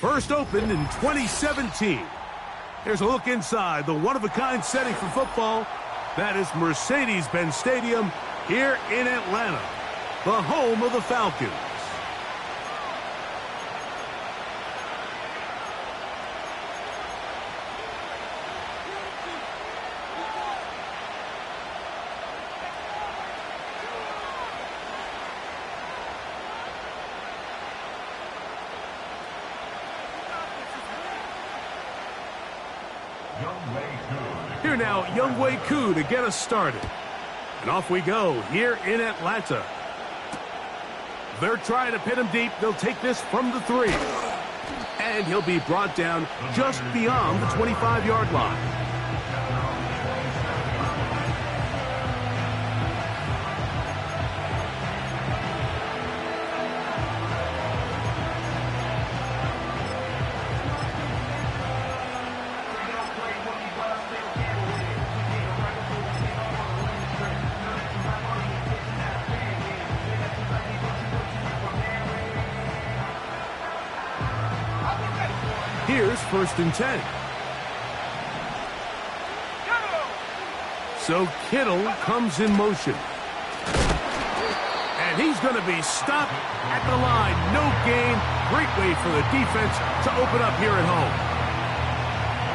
First opened in 2017. Here's a look inside the one-of-a-kind setting for football. That is Mercedes-Benz Stadium here in Atlanta, the home of the Falcons. Here now, Younghoe Koo to get us started. And off we go here in Atlanta. They're trying to pin him deep. They'll take this from the 3. And he'll be brought down just beyond the 25-yard line. Here's 1st and 10. So Kittle comes in motion. And he's going to be stopped at the line. No gain. Great way for the defense to open up here at home.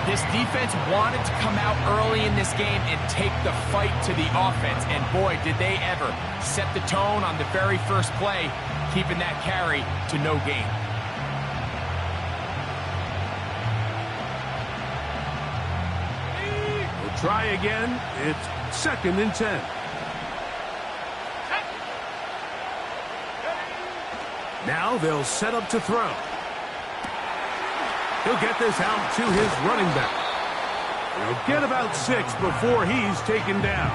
This defense wanted to come out early in this game and take the fight to the offense. And boy, did they ever set the tone on the very first play, keeping that carry to no gain. Try again. It's 2nd and 10. Now they'll set up to throw. He'll get this out to his running back. He'll get about 6 before he's taken down.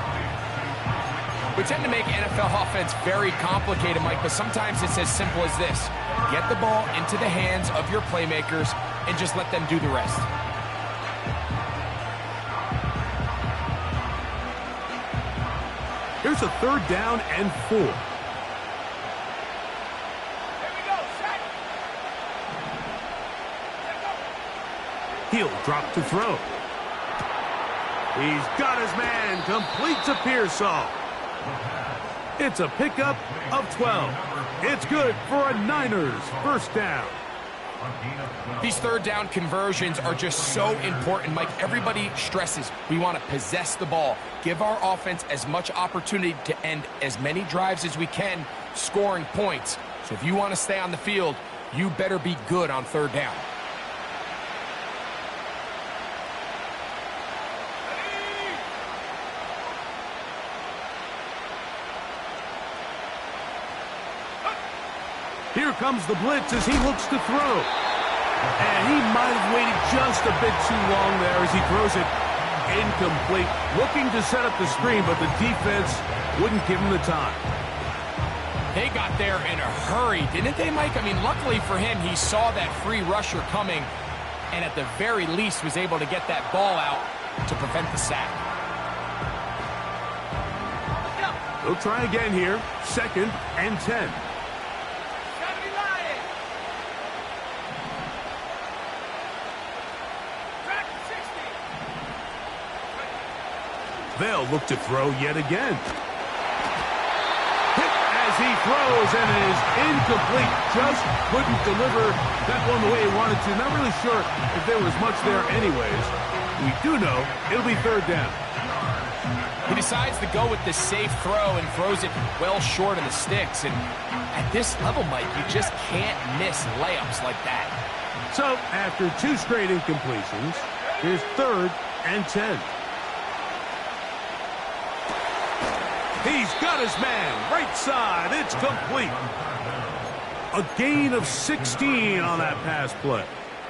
We tend to make NFL offense very complicated, Mike, but sometimes it's as simple as this. Get the ball into the hands of your playmakers and just let them do the rest. Here's a 3rd down and 4. Here we go, set. He'll drop to throw. He's got his man, complete to Pearsall. It's a pickup of 12. It's good for a Niners 1st down. These 3rd down conversions are just so important, Mike. Everybody stresses we want to possess the ball, give our offense as much opportunity to end as many drives as we can, scoring points. So if you want to stay on the field, you better be good on 3rd down. Here comes the blitz as he looks to throw. And he might have waited just a bit too long there as he throws it incomplete. Looking to set up the screen, but the defense wouldn't give him the time. They got there in a hurry, didn't they, Mike? I mean, luckily for him, he saw that free rusher coming and at the very least was able to get that ball out to prevent the sack. They'll try again here. 2nd and 10. They'll look to throw yet again. Hit as he throws, and it is incomplete. Just couldn't deliver that one the way he wanted to. Not really sure if there was much there anyways. We do know it'll be 3rd down. He decides to go with the safe throw and throws it well short of the sticks. And at this level, Mike, you just can't miss layups like that. So after 2 straight incompletions, here's 3rd and 10. He's got his man, right side, it's complete. A gain of 16 on that pass play.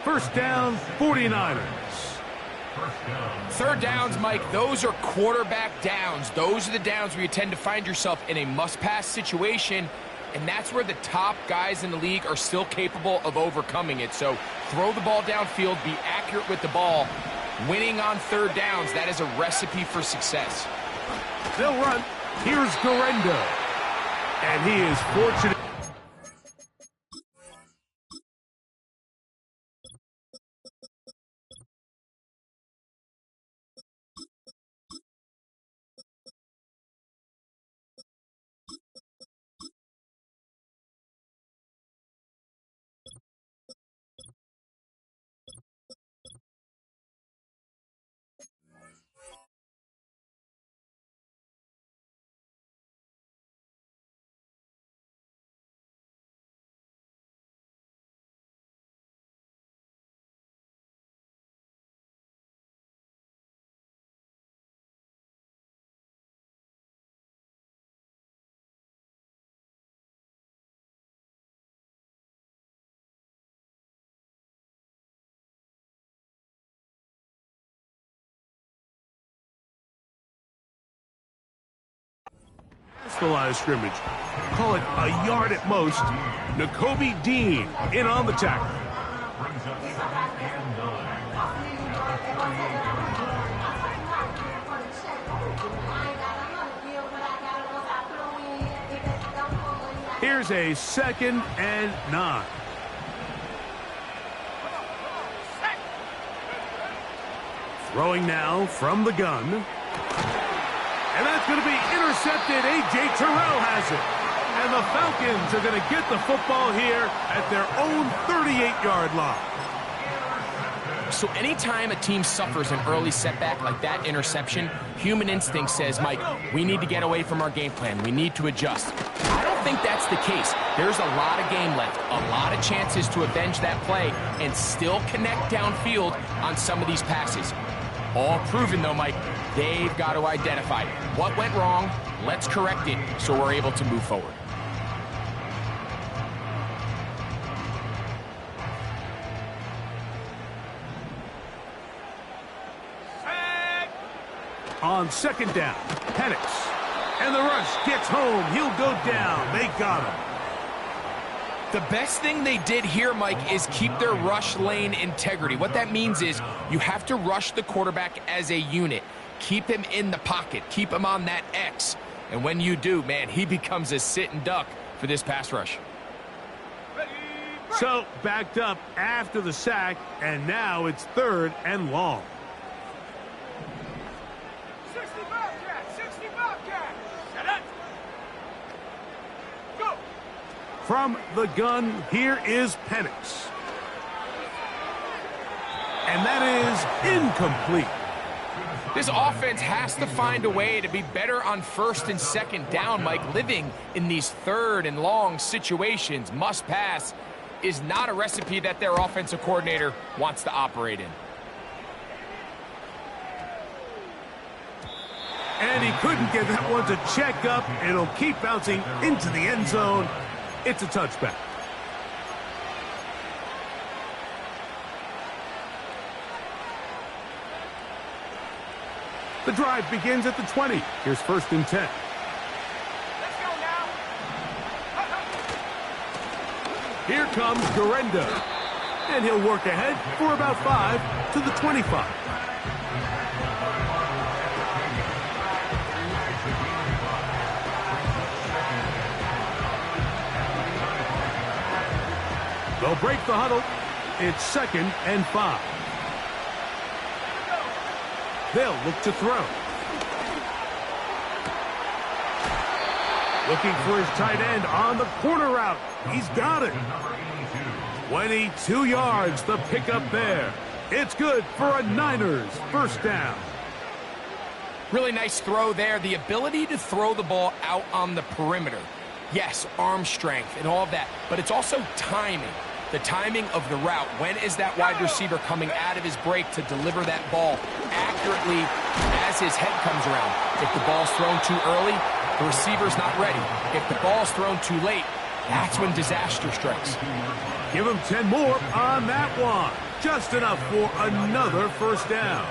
1st down, 49ers. 3rd downs, Mike, those are quarterback downs. Those are the downs where you tend to find yourself in a must-pass situation, and that's where the top guys in the league are still capable of overcoming it. So throw the ball downfield, be accurate with the ball. Winning on 3rd downs, that is a recipe for success. They'll run. Here's Guerendo. And he is fortunate. past the line of scrimmage. Call it a yard at most. Nakobe Dean in on the tackle. Here's a 2nd and 9. Throwing now from the gun. And that's going to be intercepted. A.J. Terrell has it. And the Falcons are going to get the football here at their own 38-yard line. So anytime a team suffers an early setback like that interception, human instinct says, Mike, we need to get away from our game plan. We need to adjust. I don't think that's the case. There's a lot of game left, a lot of chances to avenge that play and still connect downfield on some of these passes. All proven, though, Mike, they've got to identify what went wrong, let's correct it so we're able to move forward. On 2nd down, Penix. And the rush gets home. He'll go down. They got him. The best thing they did here, Mike, is keep their rush lane integrity. What that means is you have to rush the quarterback as a unit. Keep him in the pocket. Keep him on that X. And when you do, man, he becomes a sitting duck for this pass rush. So, backed up after the sack, and now it's 3rd and long. 60 Bobcat. Set up. Go. From the gun, here is Penix. And that is incomplete. This offense has to find a way to be better on 1st and 2nd down, Mike. Living in these 3rd and long situations, must pass, is not a recipe that their offensive coordinator wants to operate in. And he couldn't get that one to check up. It'll keep bouncing into the end zone. It's a touchback. The drive begins at the 20. Here's 1st and 10. Let's go now. Here comes Garenda. And he'll work ahead for about 5 to the 25. They'll break the huddle. It's 2nd and 5. They'll look to throw. Looking for his tight end on the corner route. He's got it. 22 yards, the pickup there. It's good for a Niners 1st down. Really nice throw there. The ability to throw the ball out on the perimeter. Yes, arm strength and all of that, but it's also timing. The timing of the route. When is that wide receiver coming out of his break to deliver that ball accurately as his head comes around? If the ball's thrown too early, the receiver's not ready. If the ball's thrown too late, that's when disaster strikes. Give him 10 more on that one. Just enough for another 1st down.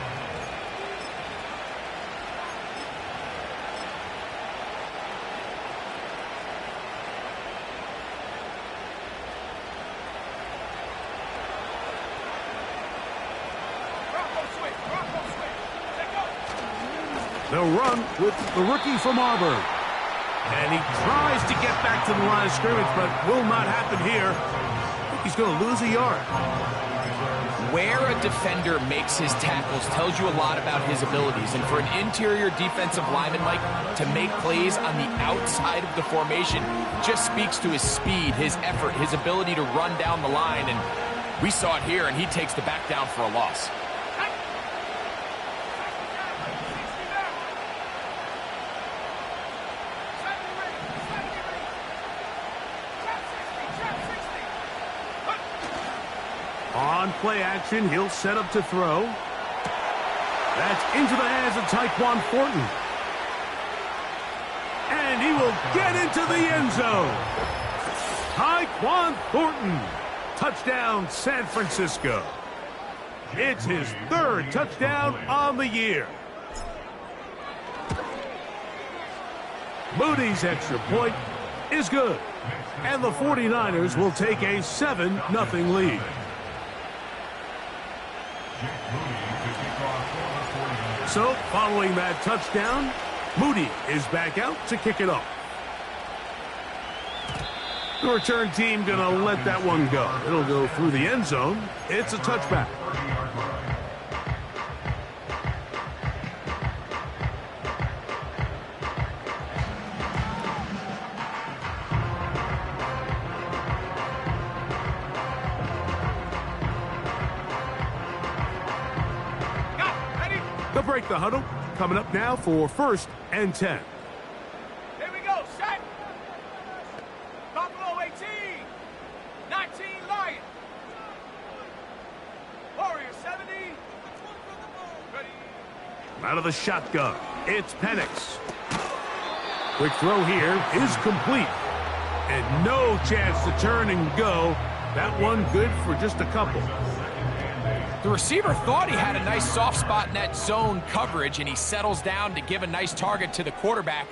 They'll run with the rookie from Auburn. And he tries to get back to the line of scrimmage, but will not happen here. He's going to lose a yard. Where a defender makes his tackles tells you a lot about his abilities. And for an interior defensive lineman, Mike, to make plays on the outside of the formation just speaks to his speed, his effort, his ability to run down the line. And we saw it here, and he takes the back down for a loss. On play action, he'll set up to throw. That's into the hands of Tyquan Thornton. And he will get into the end zone. Tyquan Thornton. Touchdown, San Francisco. It's his 3rd touchdown on the year. Moody's extra point is good. And the 49ers will take a 7-0 lead. So, following that touchdown, Moody is back out to kick it off. The return team going to let that one go. It'll go through the end zone. It's a touchback. They'll break the huddle. Coming up now for 1st and 10. Here we go, set. Buffalo 18. 19 Lions. Warriors 70. Ready. Out of the shotgun, it's Penix. Quick throw here is complete. And no chance to turn and go. That one good for just a couple. The receiver thought he had a nice soft spot in that zone coverage, and he settles down to give a nice target to the quarterback.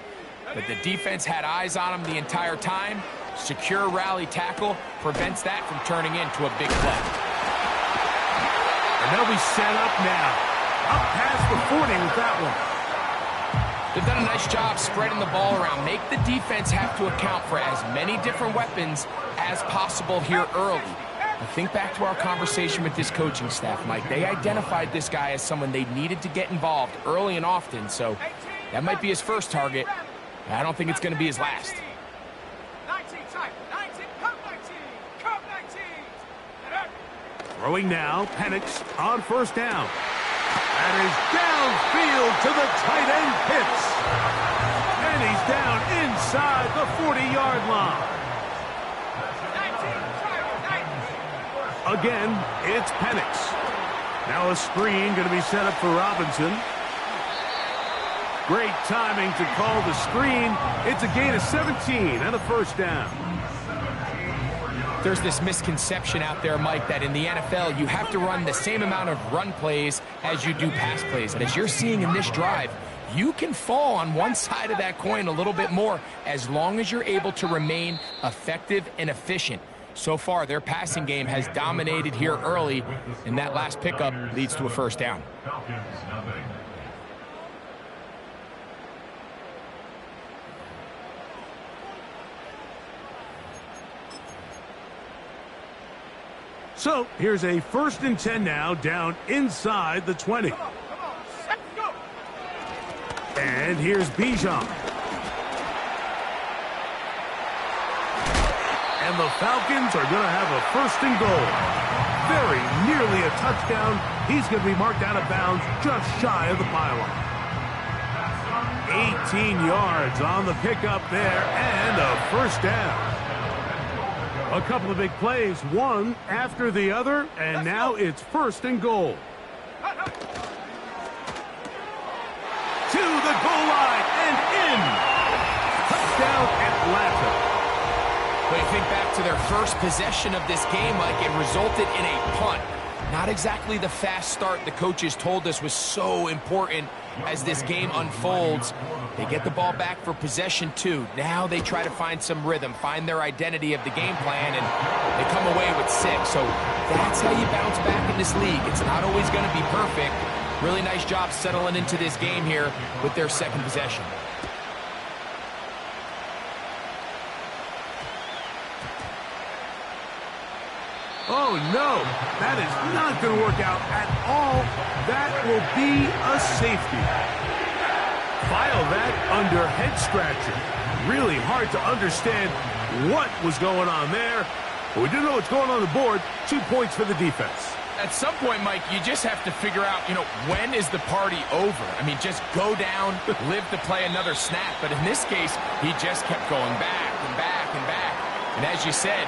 But the defense had eyes on him the entire time. Secure rally tackle prevents that from turning into a big play. And they'll be set up now. Up past the 40 with that one. They've done a nice job spreading the ball around. Make the defense have to account for as many different weapons as possible here early. Now think back to our conversation with this coaching staff, Mike. They identified this guy as someone they needed to get involved early and often, so that might be his first target. I don't think it's going to be his last. 19 type. 19. Come 19. Come 19. Throwing now, Penix on 1st down. That is downfield to the tight end Pitts. And he's down inside the 40-yard line. 19 type. 19. Again, it's Penix. Now a screen going to be set up for Robinson. Great timing to call the screen. It's a gain of 17 and a 1st down. There's this misconception out there, Mike, that in the NFL you have to run the same amount of run plays as you do pass plays. And as you're seeing in this drive, you can fall on one side of that coin a little bit more as long as you're able to remain effective and efficient. So far, their passing game has dominated here early, and that last pickup leads to a 1st down. So here's a 1st and 10 now, down inside the 20. Come on. Set. Go. And here's Bijan. And the Falcons are going to have a 1st and goal. Very nearly a touchdown. He's going to be marked out of bounds just shy of the pylon. 18 yards on the pickup there and a 1st down. A couple of big plays, one after the other, and now it's 1st and goal. To the goal line and in. Touchdown Atlanta. When you think back to their first possession of this game, Mike, it resulted in a punt. Not exactly the fast start the coaches told us was so important as this game unfolds. They get the ball back for possession 2. Now they try to find some rhythm, find their identity of the game plan, and they come away with 6. So that's how you bounce back in this league. It's not always going to be perfect. Really nice job settling into this game here with their 2nd possession. Oh, no. That is not going to work out at all. That will be a safety. File that under head scratcher. Really hard to understand what was going on there. But we do know what's going on the board. 2 points for the defense. At some point, Mike, you just have to figure out, when is the party over? I mean, just go down, live to play another snap. But in this case, he just kept going back and back and back. And as you said,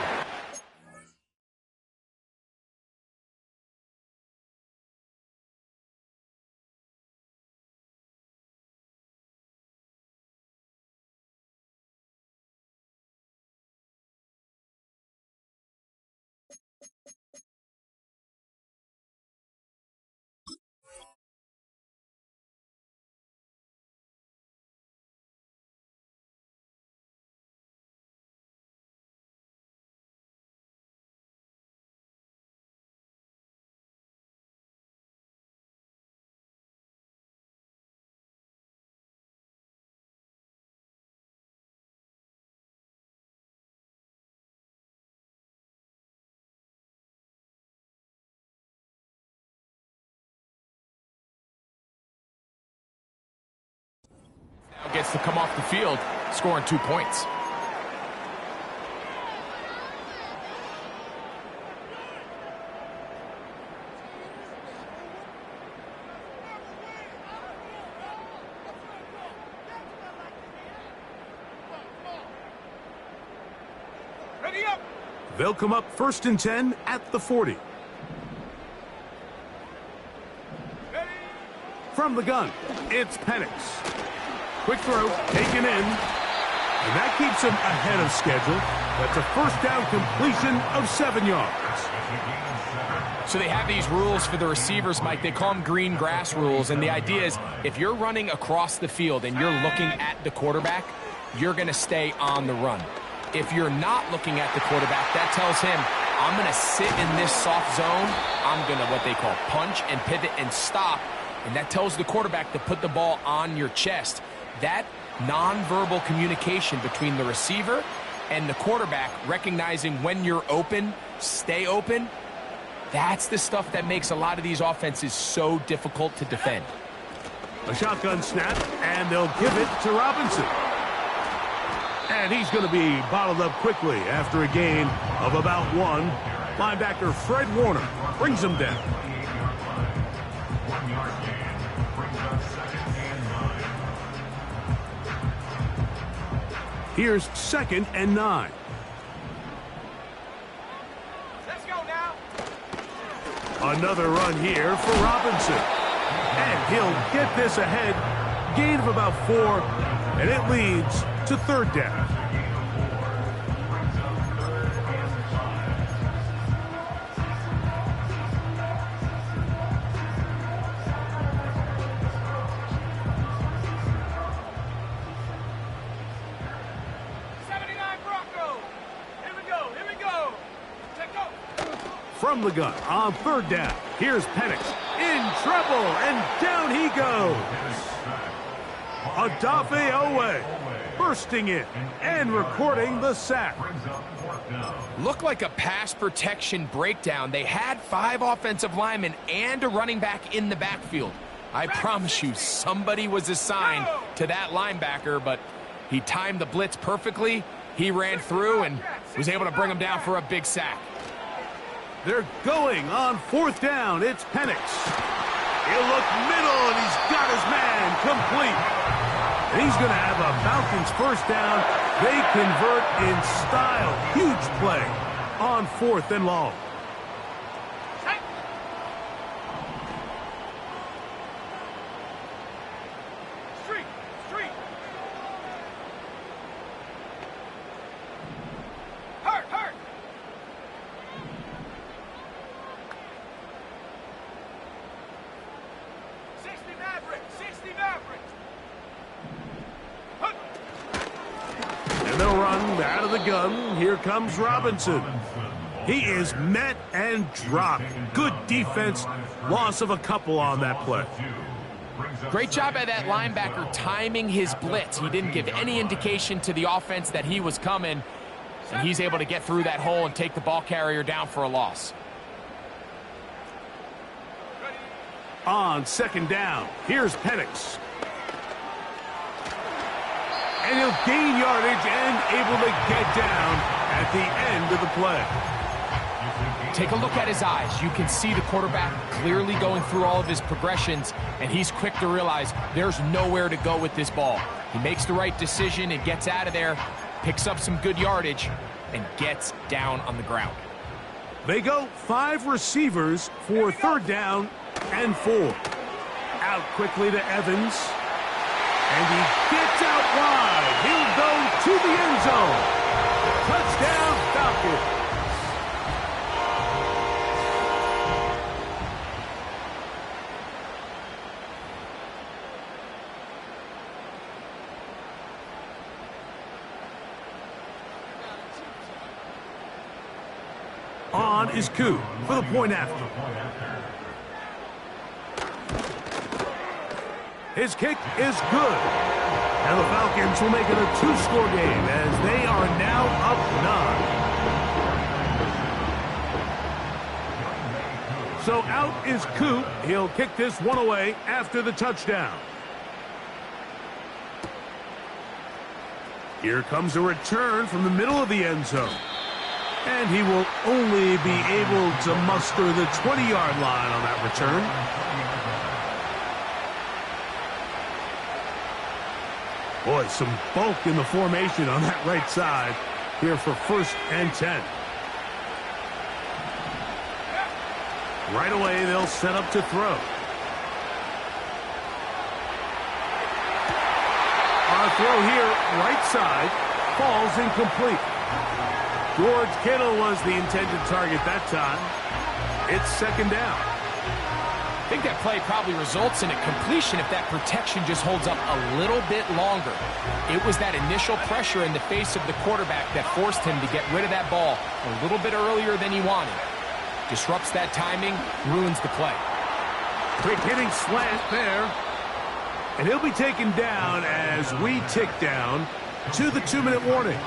chance to come off the field scoring 2 points. Ready up. They'll come up 1st and 10 at the 40. Ready. From the gun, it's Penix. Quick throw, taken in. And that keeps him ahead of schedule. That's a first down completion of 7 yards. So they have these rules for the receivers, Mike. They call them green grass rules. And the idea is if you're running across the field and you're looking at the quarterback, you're going to stay on the run. If you're not looking at the quarterback, that tells him, I'm going to sit in this soft zone. I'm going to what they call punch and pivot and stop. And that tells the quarterback to put the ball on your chest. That nonverbal communication between the receiver and the quarterback, recognizing when you're open, stay open, that's the stuff that makes a lot of these offenses so difficult to defend. A shotgun snap, and they'll give it to Robinson. And he's going to be bottled up quickly after a gain of about 1. Linebacker Fred Warner brings him down. Here's 2nd and 9. Let's go now. Another run here for Robinson. And he'll get this ahead. Gain of about 4, and it leads to 3rd down. From the gun on 3rd down. Here's Penix in trouble, and down he goes. Odafe Oweh bursting in and recording the sack. Looked like a pass protection breakdown. They had 5 offensive linemen and a running back in the backfield. I promise you, somebody was assigned to that linebacker, but he timed the blitz perfectly. He ran through and was able to bring him down for a big sack. They're going on 4th down. It's Penix. He'll look middle, and he's got his man complete. And he's going to have a Falcons first down. They convert in style. Huge play on 4th and long. Here comes Robinson. He is met and dropped. Good defense. Loss of a couple on that play. Great job by that linebacker timing his blitz. He didn't give any indication to the offense that he was coming, and he's able to get through that hole and take the ball carrier down for a loss. On 2nd down, here's Penix. And he'll gain yardage and able to get down at the end of the play. Take a look at his eyes. You can see the quarterback clearly going through all of his progressions, and he's quick to realize there's nowhere to go with this ball. He makes the right decision and gets out of there, picks up some good yardage, and gets down on the ground. They go 5 receivers for 3rd down and 4. Out quickly to Evans. And he gets out wide. He'll go to the end zone. Touchdown, Falcons. On is Koo for the point after. His kick is good. And the Falcons will make it a 2-score game as they are now up 9. So out is Coop. He'll kick this one away after the touchdown. Here comes a return from the middle of the end zone. And he will only be able to muster the 20-yard line on that return. Boy, some bulk in the formation on that right side here for 1st and 10. Right away, they'll set up to throw. On a throw here, right side, falls incomplete. George Kittle was the intended target that time. It's 2nd down. I think that play probably results in a completion if that protection just holds up a little bit longer. It was that initial pressure in the face of the quarterback that forced him to get rid of that ball a little bit earlier than he wanted. Disrupts that timing, ruins the play. Quick hitting slant there. And he'll be taken down as we tick down to the 2-minute warning.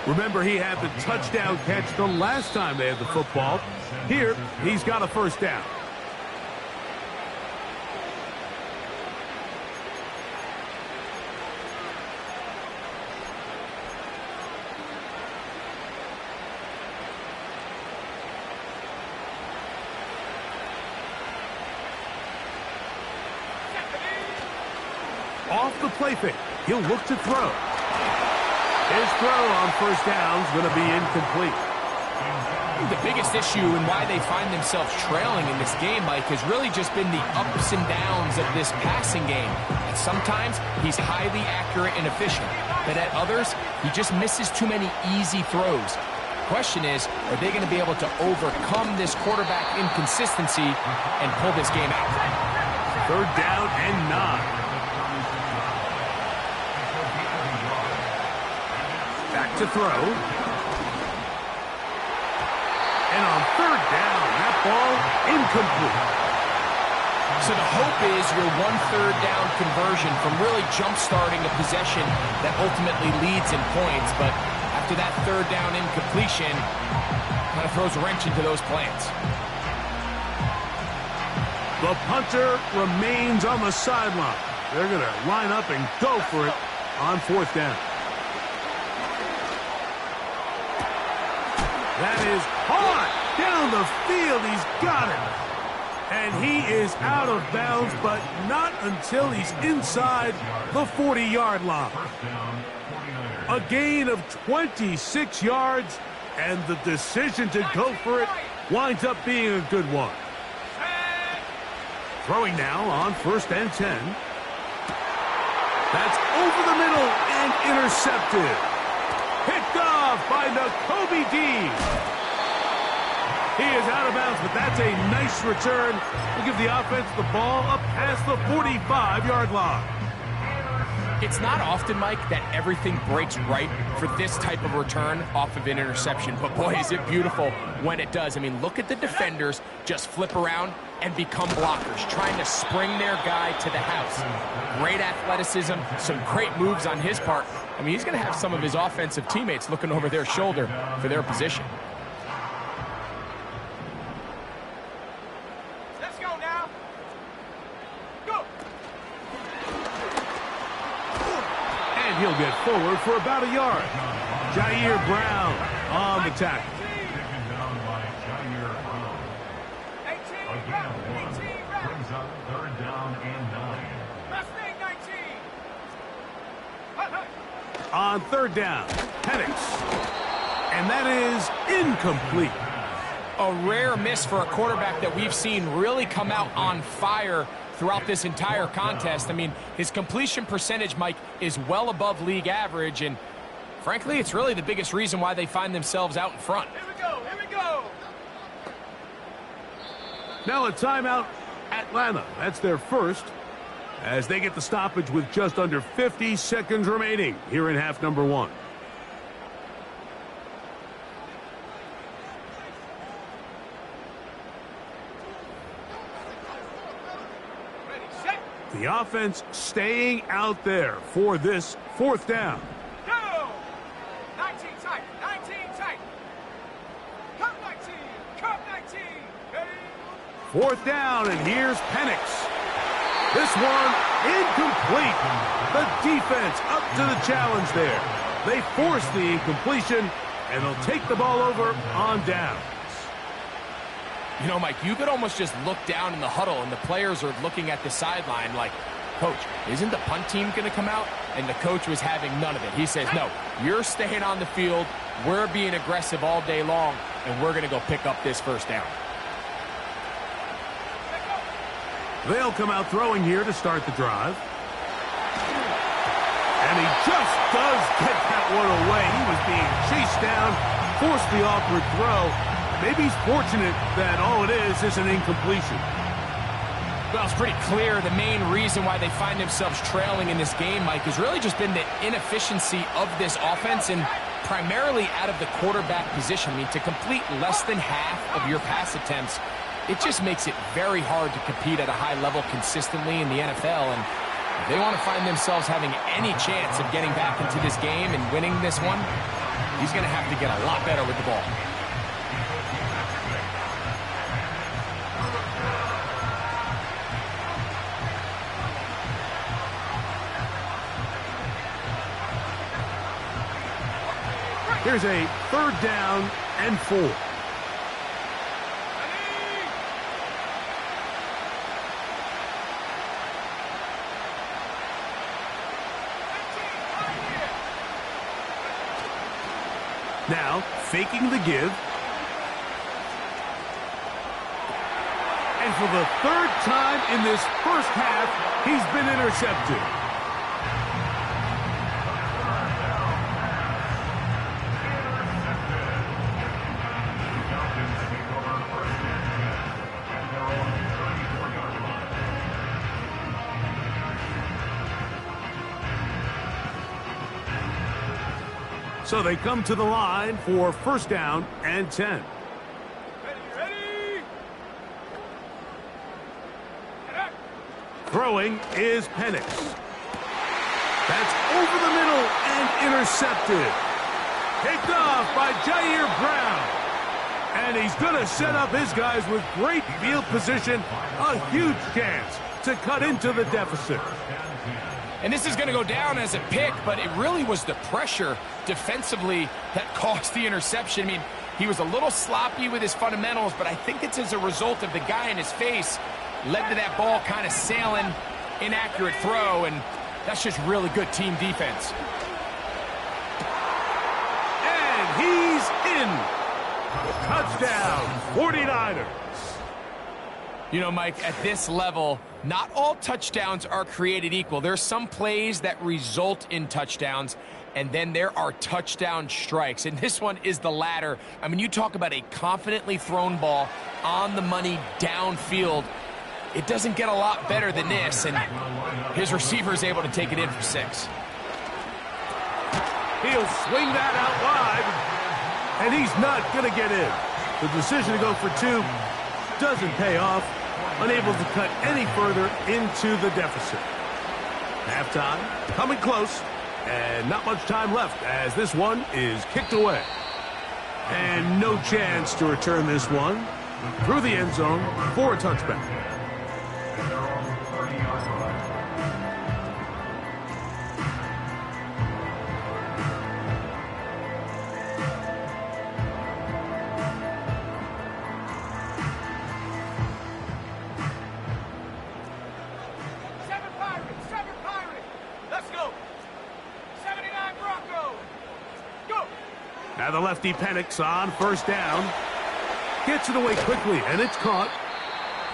Remember, he had the touchdown catch the last time they had the football. Here, he's got a 1st down. Off the play fake, he'll look to throw. His throw on 1st down is going to be incomplete. The biggest issue and why they find themselves trailing in this game, Mike, has really just been the ups and downs of this passing game. And sometimes he's highly accurate and efficient, but at others, he just misses too many easy throws. The question is, are they going to be able to overcome this quarterback inconsistency and pull this game out? 3rd down and 9. Back to throw. And on 3rd down, that ball incomplete. So the hope is your 1/3 down conversion from really jump-starting a possession that ultimately leads in points. But after that 3rd down incompletion, kind of throws a wrench into those plans. The punter remains on the sideline. They're going to line up and go for it on 4th down. That is hard down the field. He's got it. And he is out of bounds, but not until he's inside the 40-yard line. A gain of 26 yards, and the decision to go for it winds up being a good one. Throwing now on 1st and 10. That's over the middle and intercepted. Picked off by Nakobe Dean. He is out of bounds, but that's a nice return. We'll give the offense the ball up past the 45-yard line. It's not often, Mike, that everything breaks right for this type of return off of an interception. But, boy, is it beautiful when it does. I mean, look at the defenders just flip around and become blockers, trying to spring their guy to the house. Great athleticism, some great moves on his part. I mean, he's going to have some of his offensive teammates looking over their shoulder for their position. Let's go now. Go. And he'll get forward for about a yard. Jair Brown on the tackle. 18 brings up 3rd down and 9. Must be 19. On 3rd down, Penix. And that is incomplete. A rare miss for a quarterback that we've seen really come out on fire throughout this entire contest. I mean, his completion percentage, Mike, is well above league average, and frankly, it's really the biggest reason why they find themselves out in front. Here we go. Here we go. Now a timeout, Atlanta. That's their first, as they get the stoppage with just under 50 seconds remaining here in half number 1. Ready, set, The offense staying out there for this 4th down. go. 19 tight. 19 tight. Come 19. Come 19. Ready. 4th down, and here's Penix. This one Incomplete. The defense up to the challenge there. They force the incompletion, and they'll take the ball over on downs. You know, Mike, you could almost just look down in the huddle, and the players are looking at the sideline like, Coach, isn't the punt team going to come out? And the coach was having none of it. He says, no, you're staying on the field. We're being aggressive all day long, and we're going to go pick up this first down. They'll come out throwing here to start the drive. And he just does get that one away. He was being chased down, forced the awkward throw. Maybe he's fortunate that all it is an incompletion. Well, it's pretty clear the main reason why they find themselves trailing in this game, Mike, has really just been the inefficiency of this offense and primarily out of the quarterback position. I mean, to complete less than half of your pass attempts, it just makes it very hard to compete at a high level consistently in the NFL. And if they want to find themselves having any chance of getting back into this game and winning this one, he's going to have to get a lot better with the ball. Here's a 3rd down and 4. Now, faking the give. And for the 3rd time in this first half, he's been intercepted. So they come to the line for 1st down and 10. Ready? Throwing is Penix. That's over the middle and intercepted. Picked off by Jair Brown. And he's going to set up his guys with great field position. A huge chance to cut into the deficit. And this is going to go down as a pick, but it really was the pressure defensively that caused the interception. I mean, he was a little sloppy with his fundamentals, but I think it's as a result of the guy in his face led to that ball kind of sailing, inaccurate throw, and that's just really good team defense. And he's in. Touchdown, 49ers. You know, Mike, at this level, not all touchdowns are created equal. There's some plays that result in touchdowns, and then there are touchdown strikes. And this one is the latter. I mean, you talk about a confidently thrown ball on the money downfield. It doesn't get a lot better than this, and his receiver is able to take it in for 6. He'll swing that out wide, and he's not going to get in. The decision to go for 2 doesn't pay off. Unable to cut any further into the deficit. Halftime coming close, and not much time left as this one is kicked away. And no chance to return this one through the end zone for a touchback. Now the lefty Penix on 1st down. Gets it away quickly, and it's caught.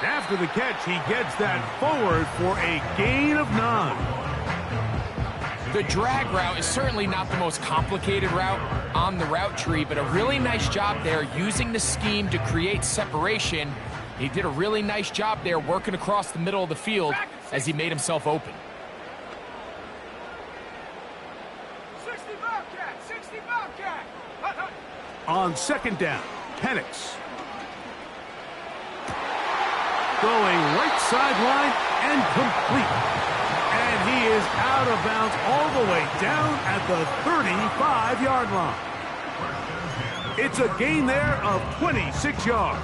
After the catch, he gets that forward for a gain of 9. The drag route is certainly not the most complicated route on the route tree, but a really nice job there using the scheme to create separation. He did a really nice job there working across the middle of the field as he made himself open. 60 Bobcat! 60 Bobcat! On 2nd down, Penix. Going right sideline and complete. And he is out of bounds all the way down at the 35-yard line. It's a gain there of 26 yards.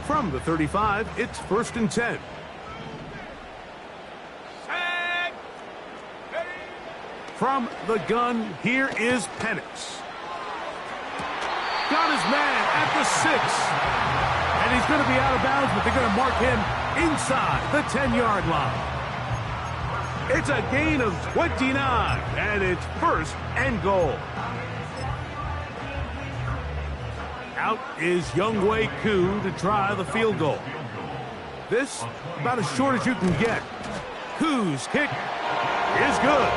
From the 35, it's 1st and 10. From the gun, here is Penix. Got his man at the 6. And he's going to be out of bounds, but they're going to mark him inside the 10-yard line. It's a gain of 29, and it's first and goal. Out is Younghoe Koo to try the field goal. This about as short as you can get. Koo's kick is good.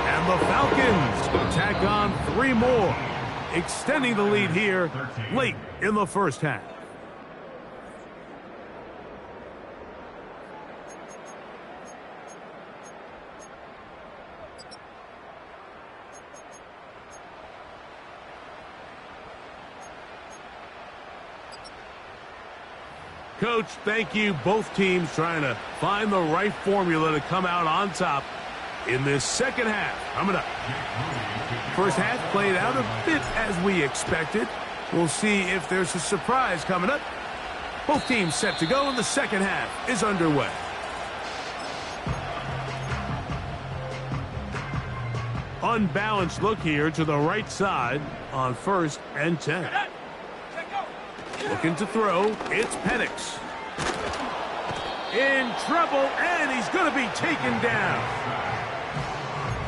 And the Falcons tack on 3 more, extending the lead here late in the first half. Coach, thank you. Both teams trying to find the right formula to come out on top in this second half. Coming up. First half played out a bit as we expected. We'll see if there's a surprise coming up. Both teams set to go, and the second half is underway. Unbalanced look here to the right side on 1st and 10. Looking to throw, it's Penix. In trouble, and he's going to be taken down.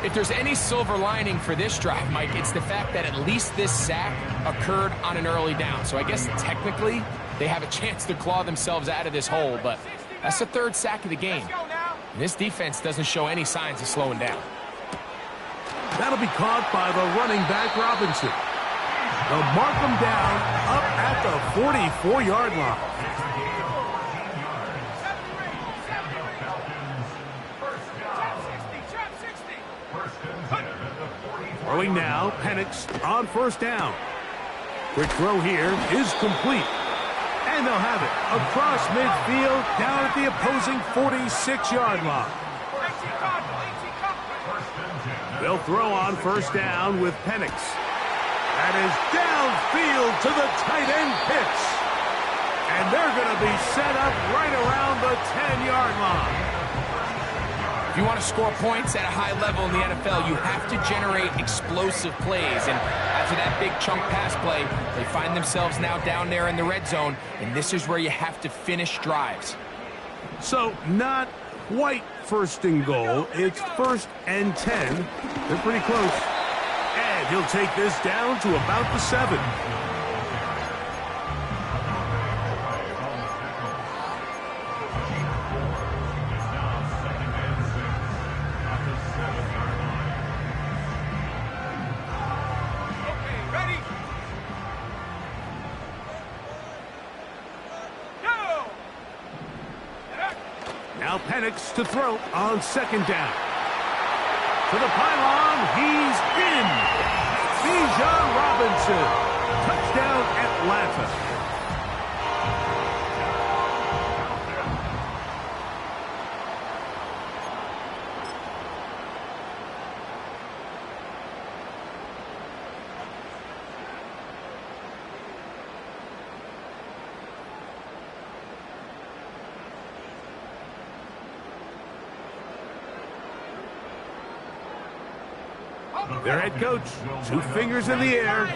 If there's any silver lining for this drive, Mike, it's the fact that at least this sack occurred on an early down. So I guess technically they have a chance to claw themselves out of this hole, but that's the 3rd sack of the game. And this defense doesn't show any signs of slowing down. That'll be caught by the running back, Robinson. They'll mark him down up at the 44-yard line. Throwing now, Penix on 1st down. Quick throw here is complete. And they'll have it across midfield down at the opposing 46-yard line. They'll throw on 1st down with Penix. That is downfield to the tight end pitch. And they're going to be set up right around the 10-yard line. If you want to score points at a high level in the NFL, you have to generate explosive plays. And after that big chunk pass play, they find themselves now down there in the red zone. And this is where you have to finish drives. So not quite 1st and goal. It's 1st and 10. They're pretty close. And he'll take this down to about the 7. Now Penix to throw on 2nd down. To the pylon, he's in. Bijan Robinson. Touchdown, Atlanta. Their head coach, 2 fingers in the air.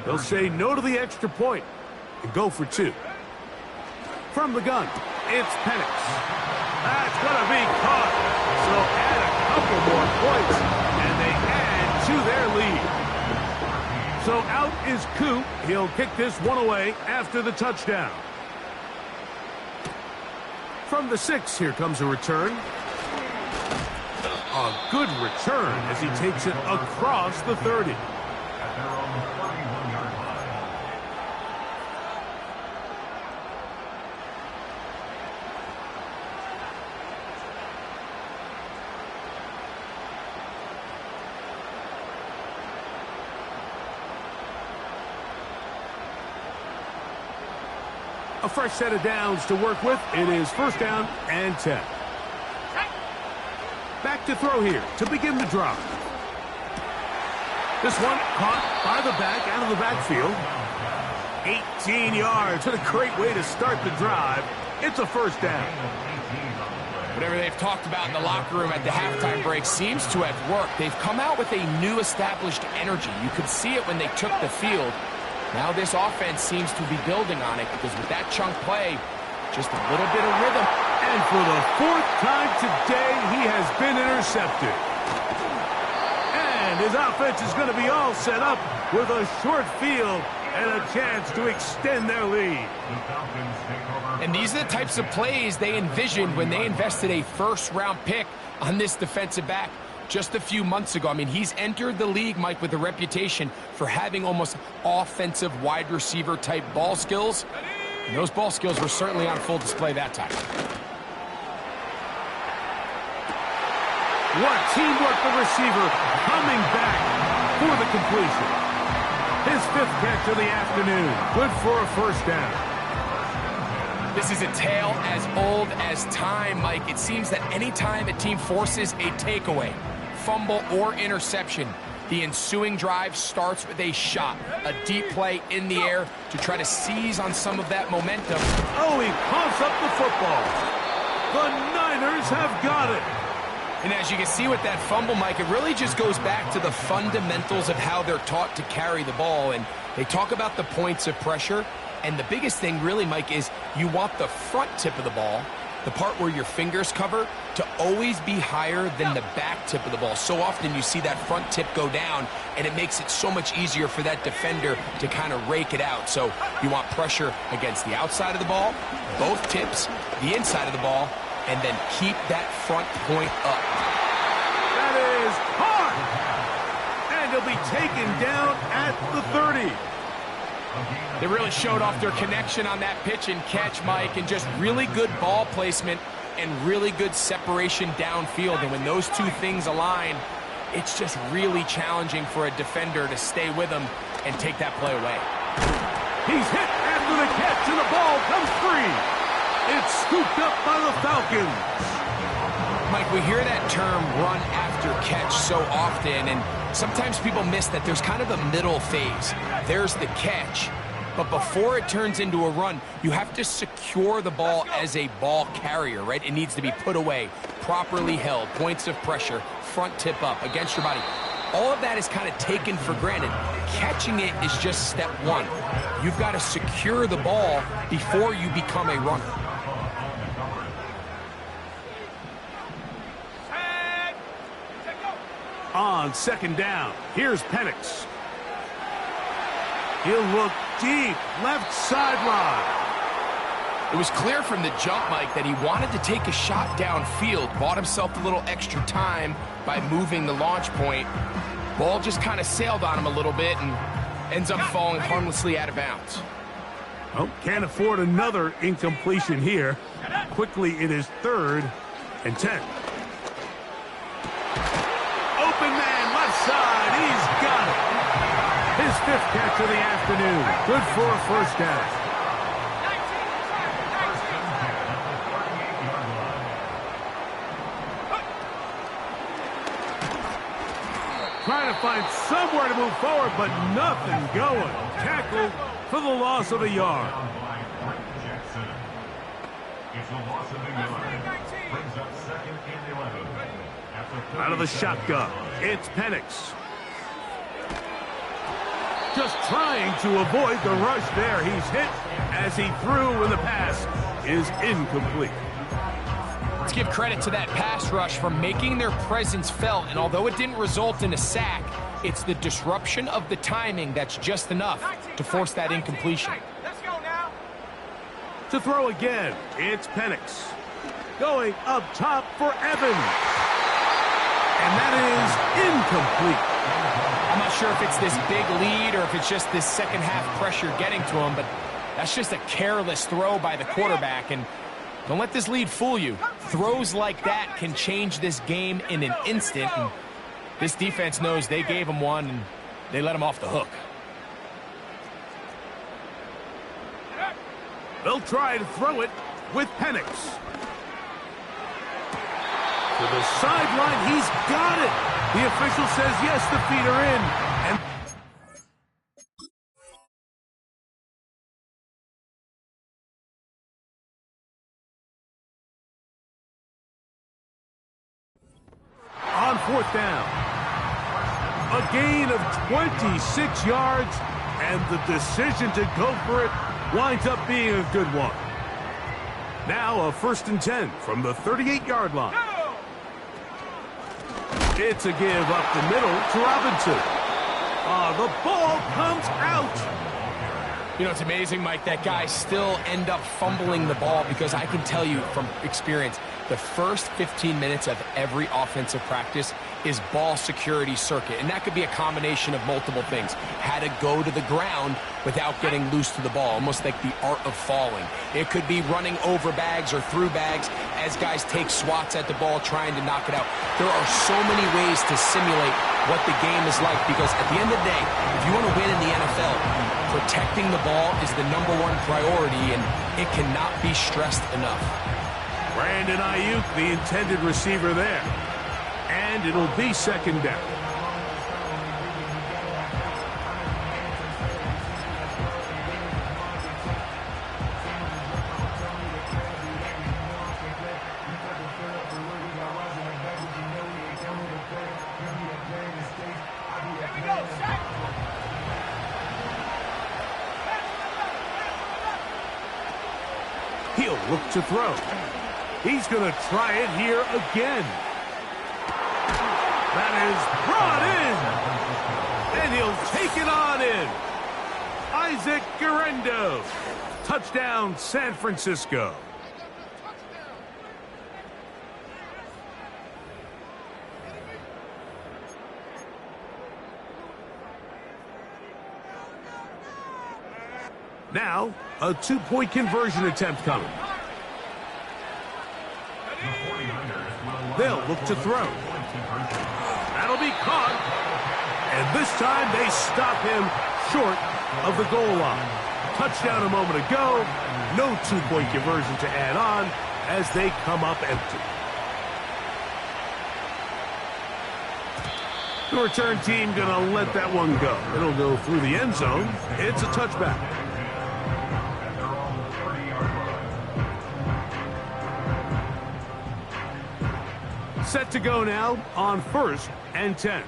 They'll say no to the extra point and go for 2. From the gun, it's Penix. That's going to be caught. So add a couple more points, and they add to their lead. So out is Koo. He'll kick this one away after the touchdown. From the 6, here comes a return. A good return as he takes it across the 30. A fresh set of downs to work with. It is 1st down and 10. Back to throw here to begin the drive. This one caught by the back out of the backfield. 18 yards. What a great way to start the drive. It's a 1st down. But Whatever they've talked about in the locker room at the halftime break seems to have worked. They've come out with a new established energy. You could see it when they took the field. Now this offense seems to be building on it because with that chunk play, just a little bit of rhythm. And for the 4th time today, he has been intercepted. And his offense is going to be all set up with a short field and a chance to extend their lead. And these are the types of plays they envisioned when they invested a first-round pick on this defensive back just a few months ago. I mean, he's entered the league, Mike, with a reputation for having almost offensive wide receiver type ball skills. And those ball skills were certainly on full display that time. What teamwork, the receiver coming back for the completion. His 5th catch of the afternoon. Good for a first down. This is a tale as old as time, Mike. It seems that any time a team forces a takeaway, fumble, or interception, the ensuing drive starts with a shot, a deep play in the air to try to seize on some of that momentum. Oh, he pumps up the football. The Niners have got it. And as you can see with that fumble, Mike, it really just goes back to the fundamentals of how they're taught to carry the ball. And they talk about the points of pressure. And the biggest thing really, Mike, is you want the front tip of the ball, the part where your fingers cover, to always be higher than the back tip of the ball. So often you see that front tip go down, and it makes it so much easier for that defender to kind of rake it out. So you want pressure against the outside of the ball, both tips, the inside of the ball, and then keep that front point up. That is hard. And he'll be taken down at the 30. They really showed off their connection on that pitch and catch, Mike, and just really good ball placement and really good separation downfield. And when those two things align, it's just really challenging for a defender to stay with them and take that play away. He's hit after the catch, and the ball comes free. It's scooped up by the Falcons. Mike, we hear that term run after catch so often, and sometimes people miss that there's kind of a middle phase. There's the catch, but before it turns into a run, you have to secure the ball as a ball carrier, right? It needs to be put away, properly held, points of pressure, front tip up against your body. All of that is kind of taken for granted. Catching it is just step one. You've got to secure the ball before you become a runner. On 2nd down, here's Penix. He'll look deep, left sideline. It was clear from the jump, Mike, that he wanted to take a shot downfield, bought himself a little extra time by moving the launch point. Ball just kind of sailed on him a little bit and ends up falling harmlessly out of bounds. Oh, can't afford another incompletion here. Quickly, it is 3rd and 10. Open man, left side, he's got it. His 5th catch of the afternoon. Good for a first down. 19 trying to find somewhere to move forward, but nothing going. Tackled for the loss of a yard. Out of the shotgun, it's Penix. Just trying to avoid the rush there. He's hit as he threw when the pass is incomplete. Let's give credit to that pass rush for making their presence felt, and although it didn't result in a sack, it's the disruption of the timing that's just enough to force that incompletion. Let's go now. To throw again, it's Penix. Going up top for Evans. And that is incomplete. I'm not sure if it's this big lead or if it's just this second half pressure getting to him, but that's just a careless throw by the quarterback. And don't let this lead fool you. Throws like that can change this game in an instant. And this defense knows they gave him one, and they let him off the hook. They'll try to throw it with Penix. To the sideline, he's got it. The official says yes, the feet are in. And 4th down. A gain of 26 yards, and the decision to go for it winds up being a good one. Now a 1st and 10 from the 38-yard line. It's a give up the middle to Robinson. The ball comes out. You know, it's amazing, Mike, that guys still end up fumbling the ball, because I can tell you from experience, the first 15 minutes of every offensive practice is ball security circuit, and that could be a combination of multiple things. How to go to the ground without getting loose to the ball, almost like the art of falling. It could be running over bags or through bags as guys take swats at the ball trying to knock it out. There are so many ways to simulate what the game is like, because at the end of the day, if you want to win in the NFL, protecting the ball is the #1 priority, and it cannot be stressed enough. Brandon Ayuk, the intended receiver there. And it'll be 2nd down. He'll look to throw. He's going to try it here again. That is brought in. And he'll take it on in. Isaac Guerendo. Touchdown, San Francisco. Now, a 2-point conversion attempt coming. They'll look to throw. That'll be caught. And this time they stop him short of the goal line. Touchdown a moment ago. No 2-point conversion to add on as they come up empty. The return team going to let that one go. It'll go through the end zone. It's a touchback. Set to go now on 1st and 10.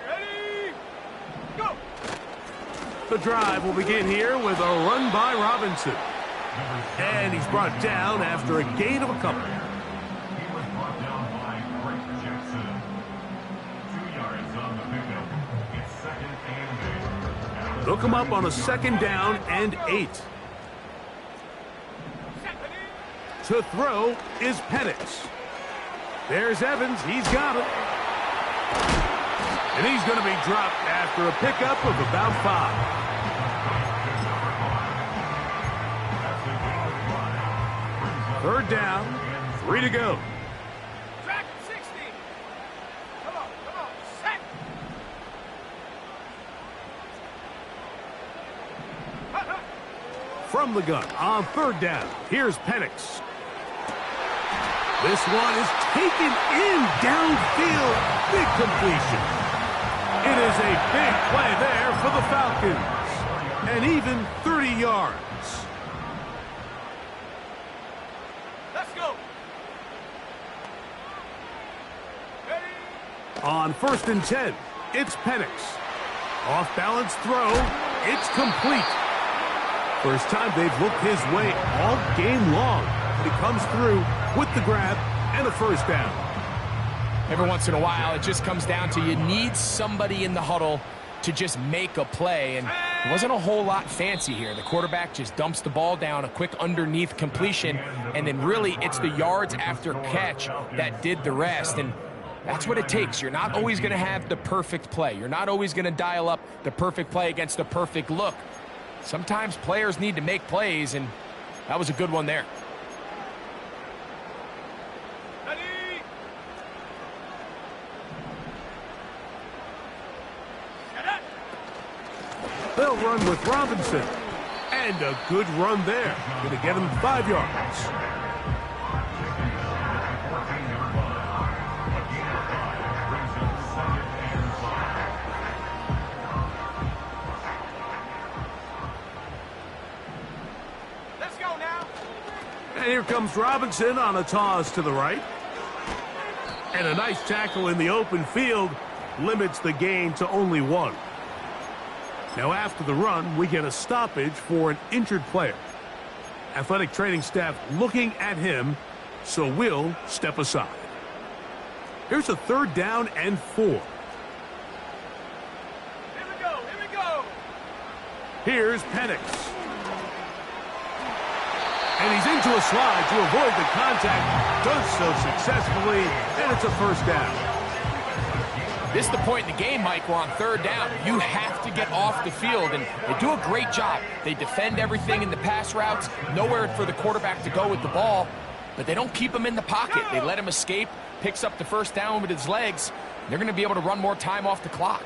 Ready, go! The drive will begin here with a run by Robinson. And he's brought down after a gain of a couple. He was brought down by Greg Jackson. 2 yards on the pickup. It's 2nd and 8. They'll come up on a 2nd down and 8. To throw is Penix. There's Evans. He's got it. And he's going to be dropped after a pickup of about 5. 3rd down, 3 to go. Track 60. Come on, set. From the gun on 3rd down, here's Penix. This one is taken in downfield. Big completion. It is a big play there for the Falcons. And even 30 yards. Let's go. Ready? On 1st and 10, it's Penix. Off-balance throw. It's complete. First time they've looked his way all game long. He comes through with the grab and a 1st down. Every once in a while, it just comes down to you need somebody in the huddle to just make a play, and it wasn't a whole lot fancy here. The quarterback just dumps the ball down, a quick underneath completion, and then really it's the yards after catch that did the rest, and that's what it takes. You're not always going to have the perfect play. You're not always going to dial up the perfect play against the perfect look. Sometimes players need to make plays, and that was a good one there. They'll run with Robinson. And a good run there. Going to get him 5 yards. Let's go now. And here comes Robinson on a toss to the right. And a nice tackle in the open field limits the gain to only 1. Now after the run, we get a stoppage for an injured player. Athletic training staff looking at him, so we'll step aside. Here's a 3rd down and 4. Here we go, here we go. Here's Penix. And he's into a slide to avoid the contact. Does so successfully, and it's a 1st down. This is the point in the game, Mike. We're on 3rd down. You have to get off the field, and they do a great job. They defend everything in the pass routes, nowhere for the quarterback to go with the ball, but they don't keep him in the pocket. They let him escape, picks up the 1st down with his legs. They're going to be able to run more time off the clock.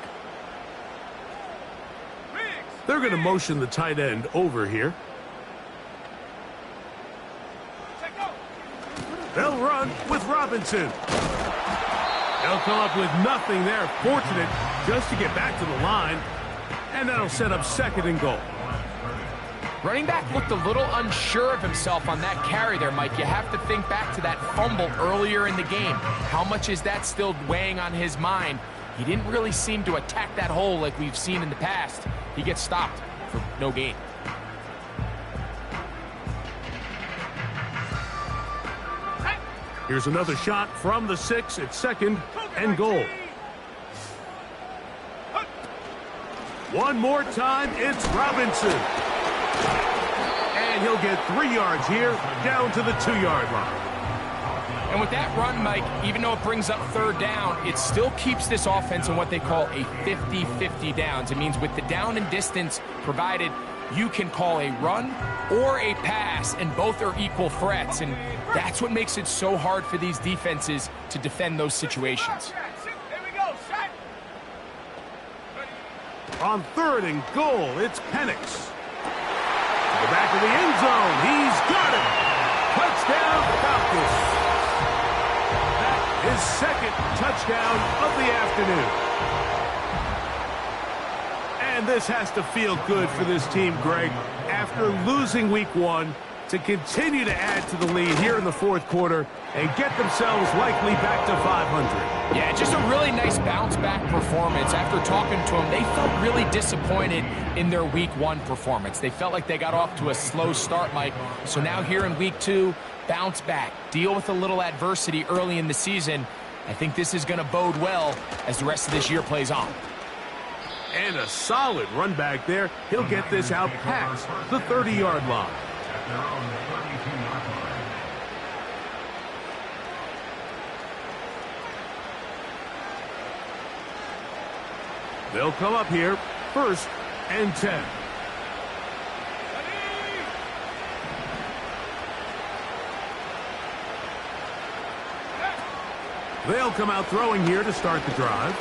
They're going to motion the tight end over here. They'll run with Robinson. They'll come up with nothing there. Fortunate just to get back to the line. And that'll set up 2nd and goal. Running back looked a little unsure of himself on that carry there, Mike. You have to think back to that fumble earlier in the game. How much is that still weighing on his mind? He didn't really seem to attack that hole like we've seen in the past. He gets stopped for no gain. Here's another shot from the 6 at 2nd and goal. One more time, it's Robinson. And he'll get 3 yards here, down to the 2-yard line. And with that run, Mike, even though it brings up 3rd down, it still keeps this offense in what they call a 50-50 downs. It means with the down and distance provided, you can call a run or a pass, and both are equal threats. And that's what makes it so hard for these defenses to defend those situations. Here we go, set. On 3rd and goal, it's Penix. To the back of the end zone, he's got it. Touchdown, Falcons. That is 2nd touchdown of the afternoon. And this has to feel good for this team, Greg, after losing week 1, to continue to add to the lead here in the 4th quarter and get themselves likely back to 500. Yeah, just a really nice bounce-back performance. After talking to them, they felt really disappointed in their week 1 performance. They felt like they got off to a slow start, Mike. So now here in week 2, bounce back, deal with a little adversity early in the season. I think this is going to bode well as the rest of this year plays on. And a solid run back there. He'll get this out past the 30-yard line. At their own 32-yard line. They'll come up here, 1st and 10. They'll come out throwing here to start the drive.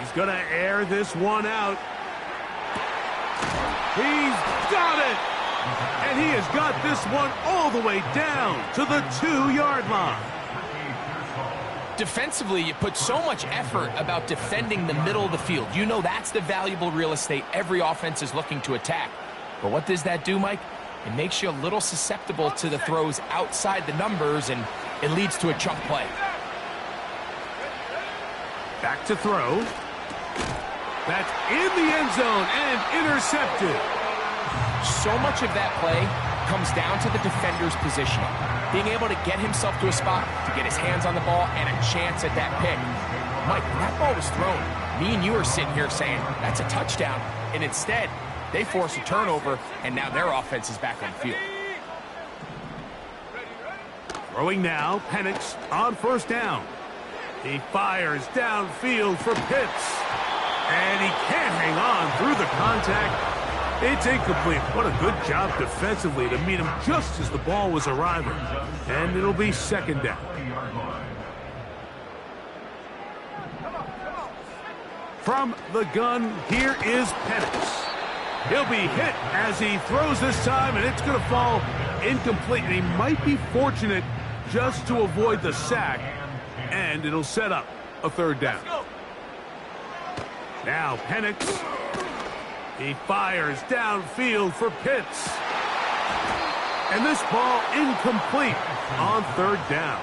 He's going to air this one out. He's got it! And he has got this one all the way down to the 2-yard line. Defensively, you put so much effort about defending the middle of the field. You know that's the valuable real estate every offense is looking to attack. But what does that do, Mike? It makes you a little susceptible to the throws outside the numbers, and it leads to a chunk play. Back to throw. That's in the end zone and intercepted. So much of that play comes down to the defender's positioning. Being able to get himself to a spot, to get his hands on the ball, and a chance at that pick. Mike, when that ball was thrown, me and you are sitting here saying, that's a touchdown. And instead, they force a turnover, and now their offense is back on the field. Throwing now, Penix on 1st down. He fires downfield for Pitts. And he can't hang on through the contact. It's incomplete. What a good job defensively to meet him just as the ball was arriving. And it'll be 2nd down. From the gun, here is Penix. He'll be hit as he throws this time, and it's going to fall incomplete. And he might be fortunate just to avoid the sack, and it'll set up a 3rd down. Now Penix. He fires downfield for Pitts. And this ball incomplete on 3rd down.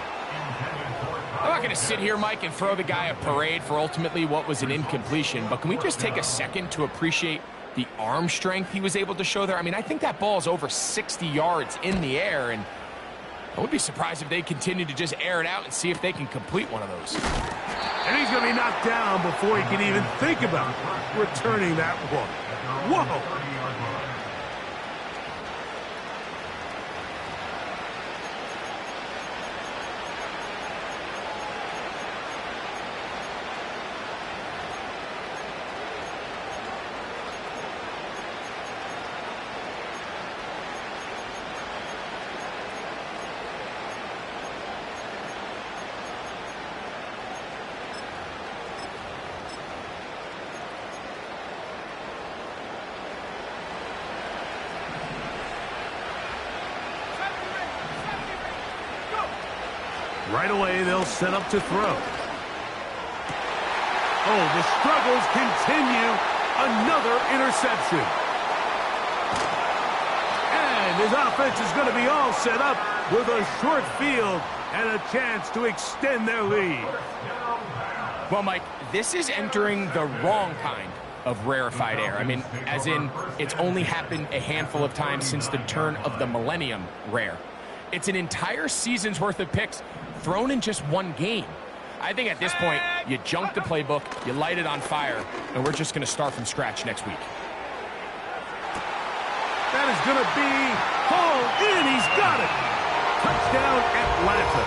I'm not going to sit here, Mike, and throw the guy a parade for ultimately what was an incompletion, but can we just take a second to appreciate the arm strength he was able to show there? I mean, I think that ball is over 60 yards in the air, and I would be surprised if they continue to just air it out and see if they can complete one of those. And he's going to be knocked down before he can even think about returning that one. Whoa! Right away, they'll set up to throw. Oh, the struggles continue. Another interception. And his offense is going to be all set up with a short field and a chance to extend their lead. Well, Mike, this is entering the wrong kind of rarefied air. I mean, as in, it's only happened a handful of times since the turn of the millennium rare. It's an entire season's worth of picks thrown in just one game. I think at this point, you junk the playbook, you light it on fire, and we're just going to start from scratch next week. That is going to be hauled in. He's got it. Touchdown, Atlanta.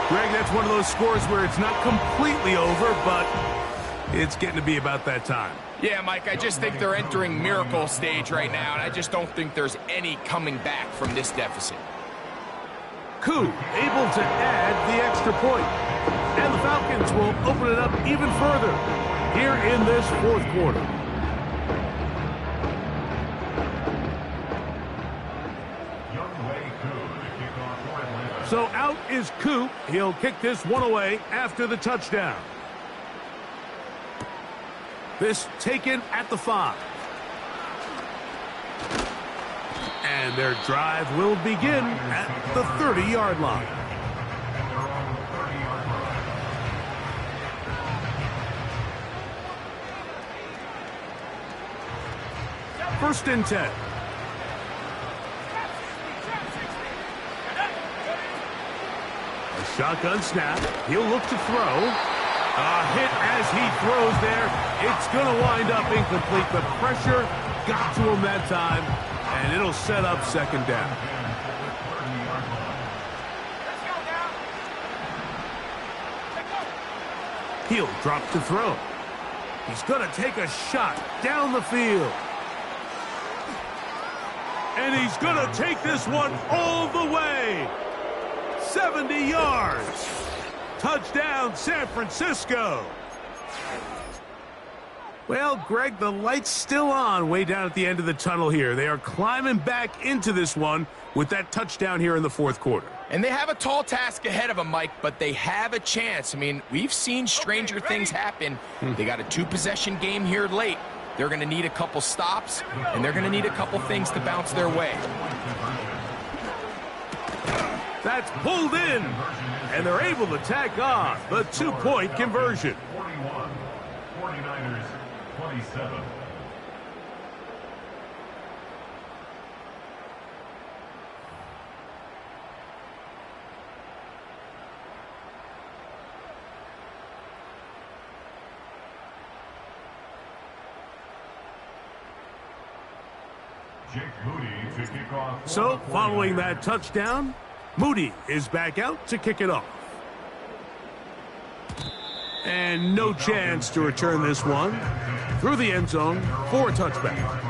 Greg, that's one of those scores where it's not completely over, but it's getting to be about that time. Yeah, Mike, I just think they're entering miracle stage right now, and I just don't think there's any coming back from this deficit. Koo able to add the extra point. And the Falcons will open it up even further here in this fourth quarter. So out is Koo. He'll kick this one away after the touchdown. This taken at the 5. And their drive will begin at the 30-yard line. First and 10. A shotgun snap. He'll look to throw. A hit as he throws there. It's going to wind up incomplete. The pressure got to him that time, and it'll set up second down. He'll drop to throw. He's going to take a shot down the field. And he's going to take this one all the way. 70 yards. Touchdown, San Francisco. Well, Greg, the light's still on way down at the end of the tunnel here. They are climbing back into this one with that touchdown here in the fourth quarter. And they have a tall task ahead of them, Mike, but they have a chance. I mean, we've seen stranger things happen. They got a 2-possession game here late. They're going to need a couple stops, and they're going to need a couple things to bounce their way. That's pulled in, and they're able to tack on the 2-point conversion. 41, 49ers 27. Jake Moody to kick off. So, following that touchdown, Moody is back out to kick it off. And no chance to return this one through the end zone for a touchback.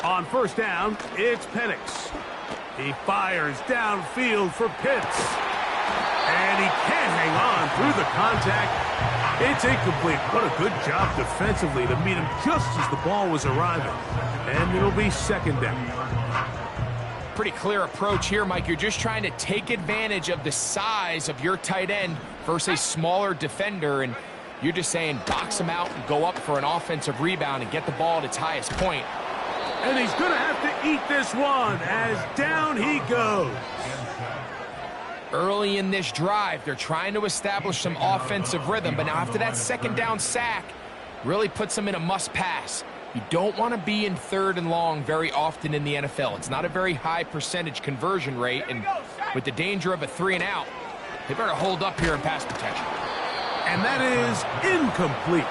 On first down, it's Penix. He fires downfield for Pitts. And he can't hang on through the contact. It's incomplete. What a good job defensively to meet him just as the ball was arriving. And it'll be second down. Pretty clear approach here, Mike. You're just trying to take advantage of the size of your tight end versus a smaller defender, and you're just saying box him out and go up for an offensive rebound and get the ball at its highest point. And he's going to have to eat this one as down he goes. Early in this drive, they're trying to establish some offensive rhythm, but now after that second down sack, really puts them in a must-pass. You don't want to be in third and long very often in the NFL. It's not a very high percentage conversion rate, and with the danger of a 3-and-out, they better hold up here in pass protection. And that is incomplete.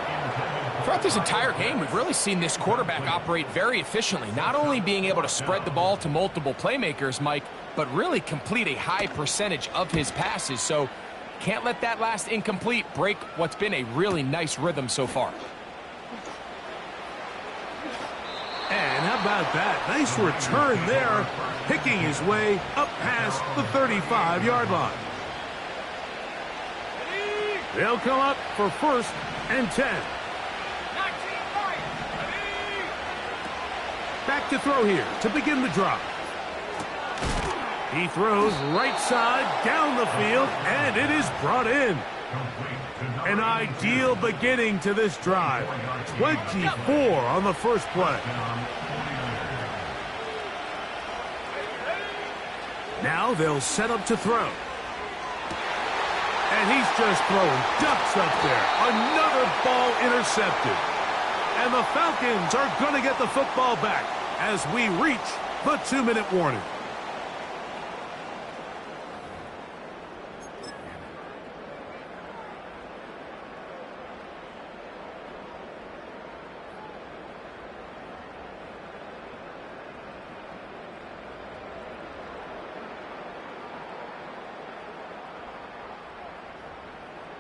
Throughout this entire game, we've really seen this quarterback operate very efficiently, not only being able to spread the ball to multiple playmakers, Mike, but really complete a high percentage of his passes. So can't let that last incomplete break what's been a really nice rhythm so far. And how about that? Nice return there, picking his way up past the 35-yard line. They'll come up for first and 10. Back to throw here to begin the drive. He throws right side down the field, and it is brought in. An ideal beginning to this drive. 24 on the first play. Now they'll set up to throw. And he's just throwing ducks up there. Another ball intercepted. And the Falcons are going to get the football back as we reach the 2-minute warning.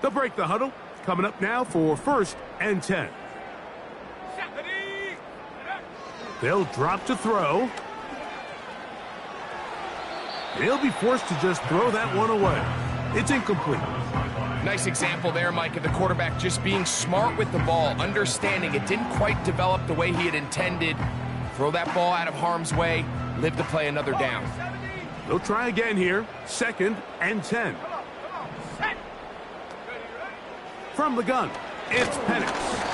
They'll break the huddle. Coming up now for first and 10. They'll drop to throw. He'll be forced to just throw that one away. It's incomplete. Nice example there, Mike, of the quarterback just being smart with the ball, understanding it didn't quite develop the way he had intended. Throw that ball out of harm's way, live to play another down. They'll try again here. Second and 10. From the gun, it's Penix.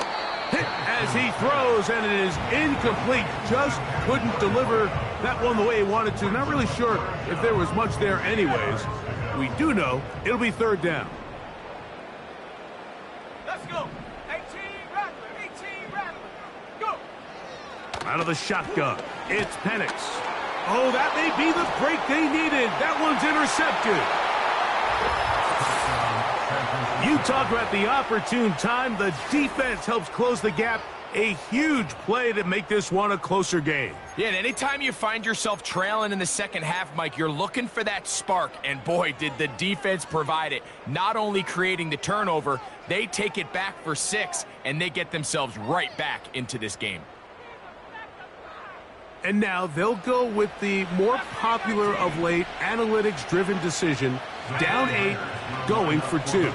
Hit as he throws, and it is incomplete. Just couldn't deliver that one the way he wanted to. Not really sure if there was much there anyways. We do know it'll be third down. Let's go. 18 Rattler, 18 Rattler. Go. Out of the shotgun, it's Penix. Oh, that may be the break they needed. That one's intercepted. You talk about the opportune time. The defense helps close the gap. A huge play to make this one a closer game. Yeah, and anytime you find yourself trailing in the second half, Mike, you're looking for that spark. And boy, did the defense provide it. Not only creating the turnover, they take it back for 6, and they get themselves right back into this game. And now they'll go with the more popular of late analytics-driven decision. Down 8, going for 2.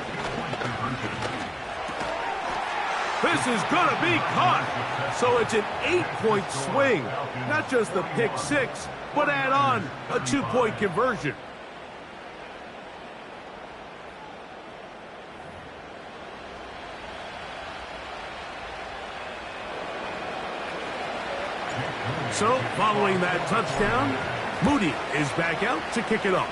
This is going to be caught. So it's an 8-point swing. Not just the pick 6, but add on a 2-point conversion. So, following that touchdown, Moody is back out to kick it off.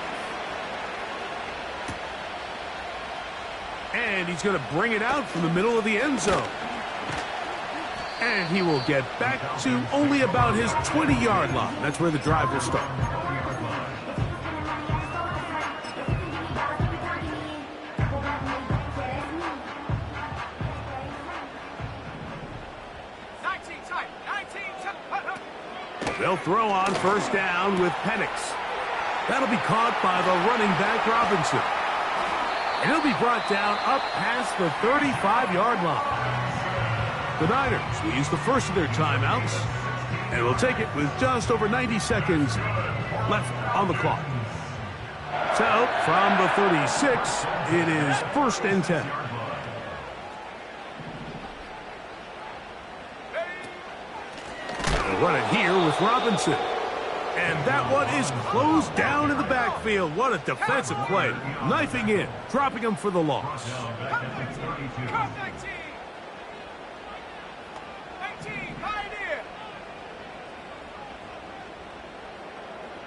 And he's going to bring it out from the middle of the end zone. And he will get back to only about his 20-yard line. That's where the drive will start. They'll throw on first down with Penix. That'll be caught by the running back Robinson. And he'll be brought down up past the 35-yard line. The Niners will use the first of their timeouts, and will take it with just over 90 seconds left on the clock. So, from the 36, it is first and 10. run it here with Robinson. And that one is closed down in the backfield. What a defensive play. Knifing in, dropping him for the loss. Come 19. Come 19. 19. Pioneer.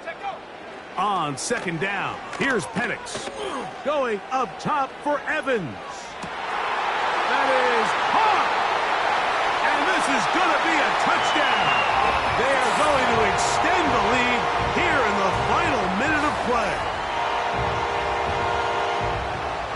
Set go. On second down, here's Penix. Going up top for Evans. That is caught. And this is going to be a touchdown. They are going to extend the lead here in the final minute of play.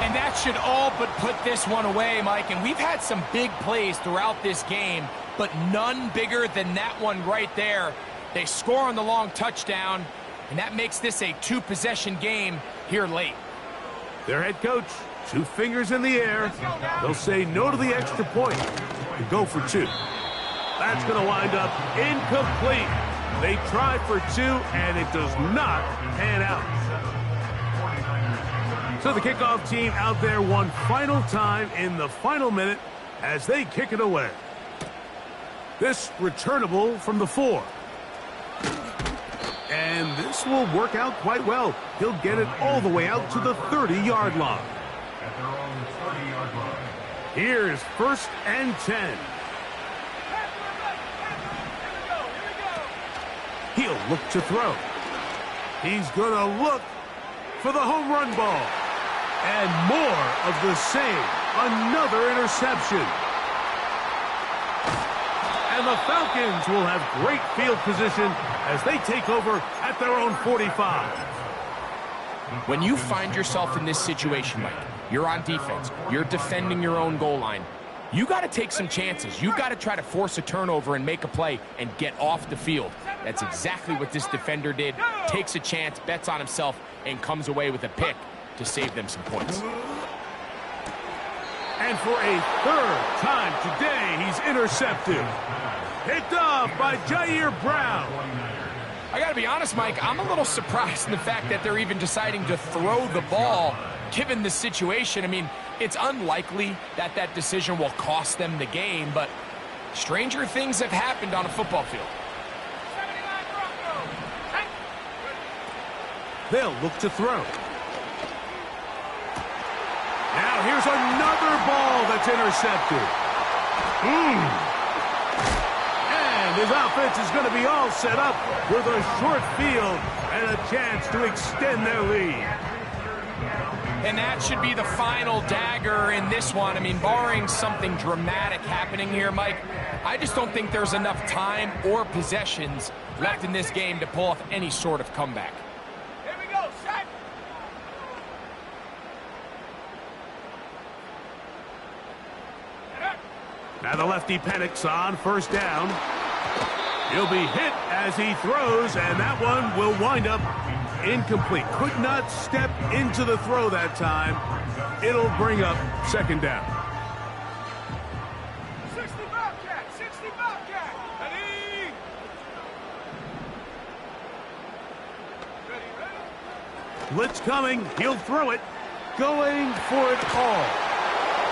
And that should all but put this one away, Mike. And we've had some big plays throughout this game, but none bigger than that one right there. They score on the long touchdown, and that makes this a two-possession game here late. Their head coach, 2 fingers in the air. They'll say no to the extra point and go for 2. That's going to wind up incomplete. They try for 2, and it does not pan out. So the kickoff team out there one final time in the final minute as they kick it away. This returnable from the 4. And this will work out quite well. He'll get it all the way out to the 30-yard line. At their own 30-yard line. Here's 1st and 10. He'll look to throw. He's going to look for the home run ball. And more of the same. Another interception. And the Falcons will have great field position as they take over at their own 45. When you find yourself in this situation, Mike, you're on defense, you're defending your own goal line, you got to take some chances. You've got to try to force a turnover and make a play and get off the field. That's exactly what this defender did. Takes a chance, bets on himself, and comes away with a pick to save them some points. And for a 3rd time today, he's intercepted. Picked off by Jair Brown. I got to be honest, Mike, I'm a little surprised in the fact that they're even deciding to throw the ball given the situation. I mean, it's unlikely that that decision will cost them the game, but stranger things have happened on a football field. 79 Broncos. They'll look to throw. Now here's another ball that's intercepted. And his offense is going to be all set up with a short field and a chance to extend their lead. And that should be the final dagger in this one. I mean, barring something dramatic happening here, Mike, I just don't think there's enough time or possessions left in this game to pull off any sort of comeback. Here we go. Set. Now the lefty Penix on 1st down. He'll be hit as he throws, and that one will wind up incomplete. Could not step into the throw that time. It'll bring up 2nd down. 60 Bobcat. 60 Bobcat. Ready. Ready. Blitz coming. He'll throw it. Going for it all.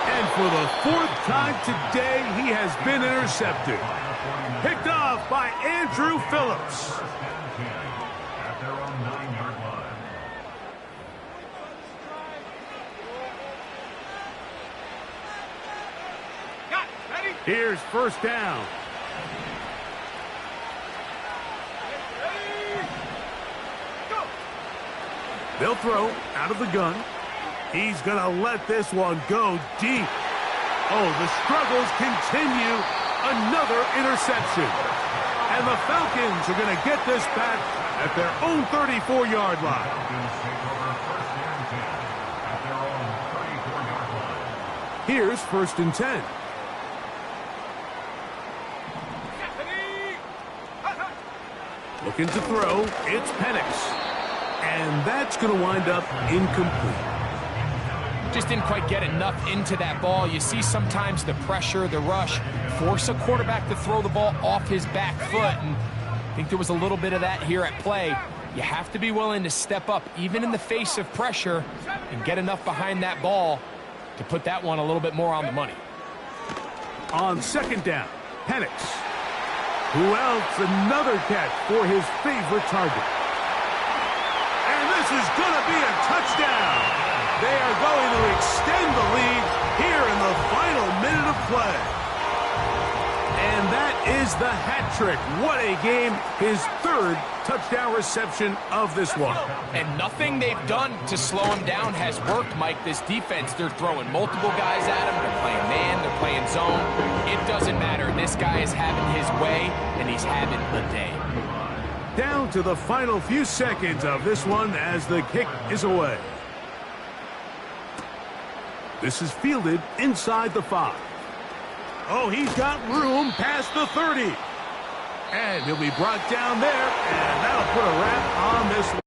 And for the 4th time today, he has been intercepted. Picked off by Andrew Phillips. At their own 9-yard line. Got it. Ready. Here's 1st down. Ready. Go. They'll throw out of the gun. He's going to let this one go deep. Oh, the struggles continue. Another interception. And the Falcons are going to get this back at their own 34-yard line. Falcons take over 1st and 10 at their own 34-yard line. Here's 1st and 10. Stephanie. Looking to throw. It's Penix. And that's going to wind up incomplete. Just didn't quite get enough into that ball. You see sometimes the pressure, the rush, force a quarterback to throw the ball off his back foot. And I think there was a little bit of that here at play. You have to be willing to step up, even in the face of pressure, and get enough behind that ball to put that one a little bit more on the money. On 2nd down, Penix. Who else? Another catch for his favorite target. And this is going to be a touchdown. They are going to extend the lead here in the final minute of play. And that is the hat trick. What a game. His third touchdown reception of this one. And nothing they've done to slow him down has worked, Mike. This defense, they're throwing multiple guys at him. They're playing man, they're playing zone. It doesn't matter. This guy is having his way, and he's having the day. Down to the final few seconds of this one as the kick is away. This is fielded inside the 5. Oh, he's got room past the 30. And he'll be brought down there, and that'll put a wrap on this one.